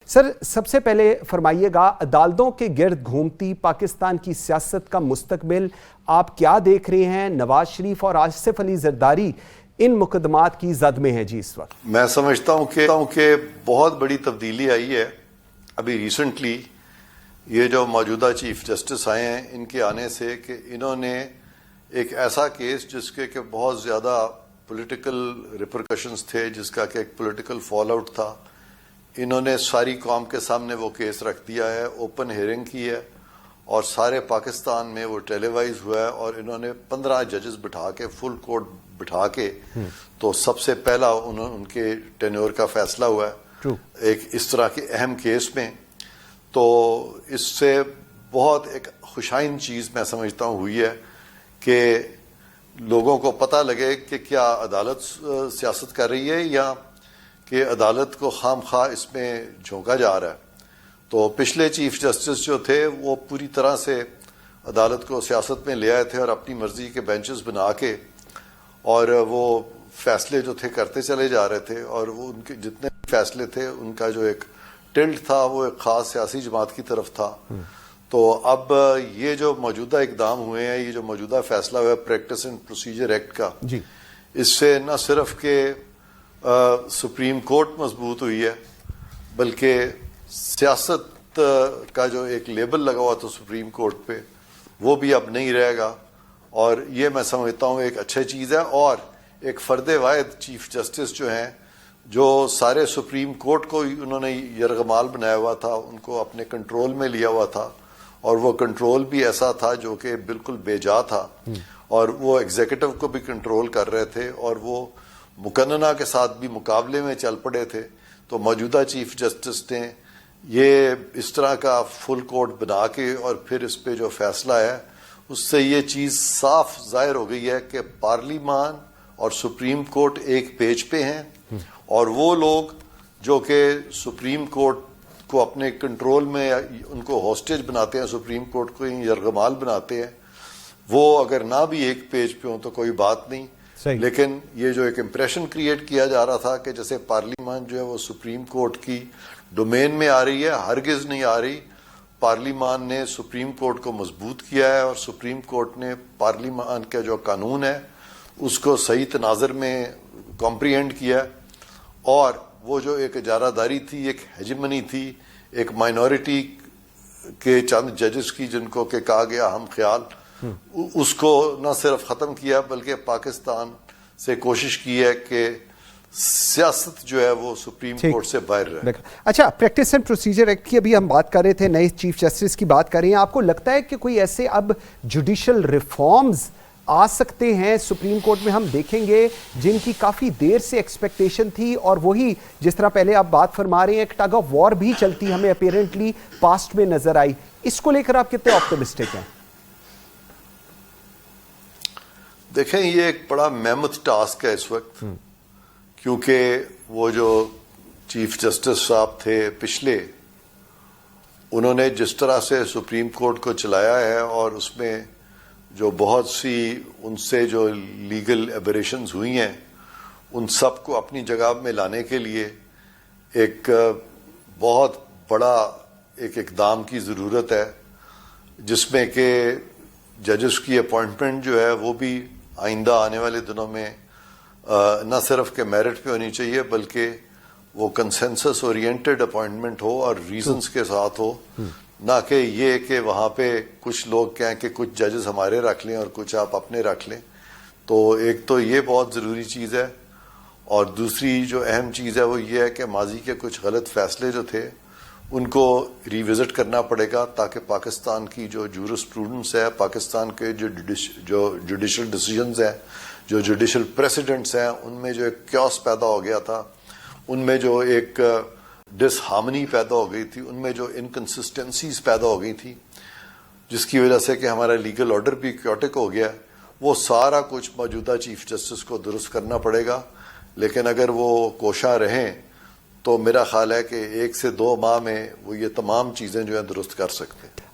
سر سب سے پہلے فرمائیے گا، عدالتوں کے گرد گھومتی پاکستان کی سیاست کا مستقبل آپ کیا دیکھ رہے ہیں؟ نواز شریف اور آصف علی زرداری ان مقدمات کی زد میں ہیں جی اس وقت۔ میں سمجھتا ہوں کہ بہت بڑی تبدیلی آئی ہے ابھی ریسنٹلی، یہ جو موجودہ چیف جسٹس آئے ہیں ان کے آنے سے، کہ انہوں نے ایک ایسا کیس جس کے کہ بہت زیادہ پولیٹیکل ریپرکشنز تھے، جس کا کہ ایک پولیٹیکل فال آؤٹ تھا، انہوں نے ساری قوم کے سامنے وہ کیس رکھ دیا ہے، اوپن ہیئرنگ کی ہے اور سارے پاکستان میں وہ ٹیلی وائز ہوا ہے، اور انہوں نے 15 ججز بٹھا کے، فل کورٹ بٹھا کے، تو سب سے پہلا ان کے ٹینیور کا فیصلہ ہوا ہے ایک اس طرح کے اہم کیس میں۔ تو اس سے بہت ایک خوشائن چیز میں سمجھتا ہوں ہوئی ہے کہ لوگوں کو پتہ لگے کہ کیا عدالت سیاست کر رہی ہے یا کہ عدالت کو خام خواہ اس میں جھونکا جا رہا ہے۔ تو پچھلے چیف جسٹس جو تھے وہ پوری طرح سے عدالت کو سیاست میں لے آئے تھے اور اپنی مرضی کے بینچز بنا کے، اور وہ فیصلے جو تھے کرتے چلے جا رہے تھے، اور وہ ان کے جتنے فیصلے تھے ان کا جو ایک ٹلٹ تھا وہ ایک خاص سیاسی جماعت کی طرف تھا۔ تو اب یہ جو موجودہ اقدام ہوئے ہیں، یہ جو موجودہ فیصلہ ہوا ہے پریکٹس اینڈ پروسیجر ایکٹ کا، اس سے نہ صرف کہ سپریم کورٹ مضبوط ہوئی ہے، بلکہ سیاست کا جو ایک لیبل لگا ہوا تھا سپریم کورٹ پہ وہ بھی اب نہیں رہے گا، اور یہ میں سمجھتا ہوں ایک اچھا چیز ہے۔ اور ایک فرد واحد چیف جسٹس جو ہیں، جو سارے سپریم کورٹ کو انہوں نے یرغمال بنایا ہوا تھا، ان کو اپنے کنٹرول میں لیا ہوا تھا، اور وہ کنٹرول بھی ایسا تھا جو کہ بالکل بے جا تھا، اور وہ ایگزیکٹو کو بھی کنٹرول کر رہے تھے، اور وہ مقننہ کے ساتھ بھی مقابلے میں چل پڑے تھے۔ تو موجودہ چیف جسٹس نے یہ اس طرح کا فل کورٹ بنا کے اور پھر اس پہ جو فیصلہ ہے، اس سے یہ چیز صاف ظاہر ہو گئی ہے کہ پارلیمان اور سپریم کورٹ ایک پیج پہ ہیں، اور وہ لوگ جو کہ سپریم کورٹ کو اپنے کنٹرول میں، ان کو ہاسٹیج بناتے ہیں، سپریم کورٹ کو یرغمال بناتے ہیں، وہ اگر نہ بھی ایک پیج پہ ہوں تو کوئی بات نہیں۔ لیکن یہ جو ایک امپریشن کریٹ کیا جا رہا تھا کہ جیسے پارلیمان جو ہے وہ سپریم کورٹ کی ڈومین میں آ رہی ہے، ہرگز نہیں آ رہی۔ پارلیمان نے سپریم کورٹ کو مضبوط کیا ہے، اور سپریم کورٹ نے پارلیمان کا جو قانون ہے اس کو صحیح تناظر میں کمپریہینڈ کیا، اور وہ جو ایک اجارہ داری تھی، ایک ہیجمنی تھی، ایک مائنورٹی کے چند ججز کی جن کو کہ کہا گیا ہم خیال، اس کو نہ صرف ختم کیا بلکہ پاکستان سے کوشش کی ہے کہ سیاست جو ہے وہ سپریم کورٹ سے باہر رہے۔ اچھا، پریکٹس اینڈ پروسیجر ایکٹ کی ابھی ہم بات کر رہے تھے، نئے چیف جسٹس کی بات کر رہے ہیں، آپ کو لگتا ہے کہ کوئی ایسے اب جوڈیشل ریفارمز آ سکتے ہیں سپریم کورٹ میں، ہم دیکھیں گے جن کی کافی دیر سے ایکسپیکٹیشن تھی، اور وہی جس طرح پہلے آپ بات فرما رہے ہیں ایک ٹگ آف وار بھی چلتی ہمیں اپیرنٹلی پاسٹ میں نظر آئی، اس کو لے کر آپ کتنے آپٹمسٹک ہیں؟ دیکھیں، یہ ایک بڑا مہمت ٹاسک ہے اس وقت، کیونکہ وہ جو چیف جسٹس صاحب تھے پچھلے، انہوں نے جس طرح سے سپریم کورٹ کو چلایا ہے، اور اس میں جو بہت سی ان سے جو لیگل ایبریشنز ہوئی ہیں، ان سب کو اپنی جگہ میں لانے کے لیے ایک بہت بڑا ایک اقدام کی ضرورت ہے، جس میں کہ ججز کی اپوائنٹمنٹ جو ہے وہ بھی آئندہ آنے والے دنوں میں نہ صرف کہ میرٹ پہ ہونی چاہیے، بلکہ وہ کنسنسس اورینٹڈ اپوائنٹمنٹ ہو اور ریزنز کے ساتھ ہو، نہ کہ یہ کہ وہاں پہ کچھ لوگ کہیں کہ کچھ ججز ہمارے رکھ لیں اور کچھ آپ اپنے رکھ لیں۔ تو ایک تو یہ بہت ضروری چیز ہے، اور دوسری جو اہم چیز ہے وہ یہ ہے کہ ماضی کے کچھ غلط فیصلے جو تھے ان کو ریوزٹ کرنا پڑے گا، تاکہ پاکستان کی جو جورسپروڈنس ہے، پاکستان کے جو جوڈیشل ڈیسیجنز ہیں، جو جوڈیشل پریسیڈنٹس ہیں، ان میں جو ایک کیوس پیدا ہو گیا تھا، ان میں جو ایک ڈس ہارمنی پیدا ہو گئی تھی، ان میں جو انکنسسٹنسیز پیدا ہو گئی تھی، جس کی وجہ سے کہ ہمارا لیگل آرڈر بھی کیوٹک ہو گیا، وہ سارا کچھ موجودہ چیف جسٹس کو درست کرنا پڑے گا۔ لیکن اگر وہ کوشاں رہیں تو میرا خیال ہے کہ 1 سے 2 ماہ میں وہ یہ تمام چیزیں جو ہیں درست کر سکتے ہیں۔